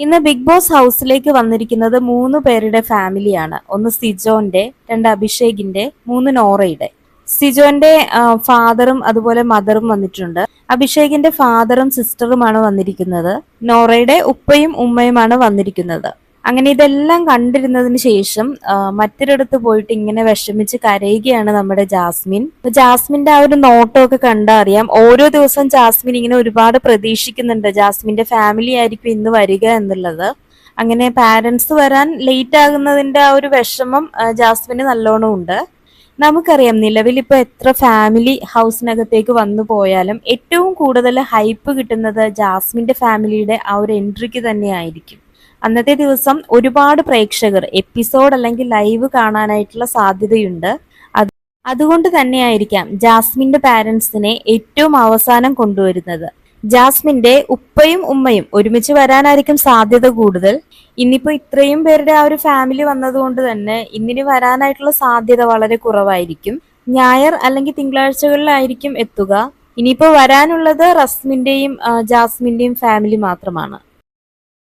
ഇന്ന് big boss ഹൗസിലേക്ക് വന്നിരിക്കുന്നത് 3 പേരുടെ ഫാമിലിയാണ്. ഒന്ന് സിജോന്റെ, 2 അഭിഷേകിന്റെ, 3 നോറയുടെ. സിജോന്റെ ഫാദറും അതുപോലെ മദറും വന്നിട്ടുണ്ട്. അഭിഷേകിന്റെ ഫാദറും സിസ്റ്ററുമാണ് വന്നിരിക്കുന്നത്. നോറയുടെ ഉപ്പയും ഉമ്മയുമാണ് വന്നിരിക്കുന്നത്. അങ്ങനെ ഇതെല്ലാം കണ്ടിരുന്നതിന് ശേഷം മറ്റൊരിടത്ത് പോയിട്ട് ഇങ്ങനെ വിഷമിച്ച് കരയുകയാണ് നമ്മുടെ ജാസ്മിൻ. ജാസ്മിന്റെ ആ ഒരു നോട്ടമൊക്കെ കണ്ടറിയാം. ഓരോ ദിവസം ജാസ്മിൻ ഇങ്ങനെ ഒരുപാട് പ്രതീക്ഷിക്കുന്നുണ്ട്, ജാസ്മിന്റെ ഫാമിലി ആയിരിക്കും ഇന്ന് വരിക എന്നുള്ളത്. അങ്ങനെ പാരന്റ്സ് വരാൻ ലേറ്റ് ആകുന്നതിന്റെ ആ ഒരു വിഷമം ജാസ്മിന് നല്ലോണം ഉണ്ട്. നമുക്കറിയാം നിലവിൽ ഇപ്പൊ എത്ര ഫാമിലി ഹൗസിനകത്തേക്ക് വന്നു പോയാലും ഏറ്റവും കൂടുതൽ ഹൈപ്പ് കിട്ടുന്നത് ജാസ്മിന്റെ ഫാമിലിയുടെ ആ ഒരു എൻട്രിക്ക് തന്നെയായിരിക്കും. അന്നത്തെ ദിവസം ഒരുപാട് പ്രേക്ഷകർ എപ്പിസോഡ് അല്ലെങ്കിൽ ലൈവ് കാണാനായിട്ടുള്ള സാധ്യതയുണ്ട്. അതുകൊണ്ട് തന്നെയായിരിക്കാം ജാസ്മിന്റെ പാരന്റ്സിനെ ഏറ്റവും അവസാനം കൊണ്ടുവരുന്നത്. ജാസ്മിന്റെ ഉപ്പയും ഉമ്മയും ഒരുമിച്ച് വരാനായിരിക്കും സാധ്യത കൂടുതൽ. ഇന്നിപ്പോ ഇത്രയും പേരുടെ ആ ഒരു ഫാമിലി വന്നതുകൊണ്ട് തന്നെ ഇന്നിനി വരാനായിട്ടുള്ള സാധ്യത വളരെ കുറവായിരിക്കും. ഞായർ അല്ലെങ്കിൽ തിങ്കളാഴ്ചകളിലായിരിക്കും എത്തുക. ഇനിയിപ്പോ വരാനുള്ളത് റസ്മിന്റെയും ജാസ്മിന്റെയും ഫാമിലി മാത്രമാണ്.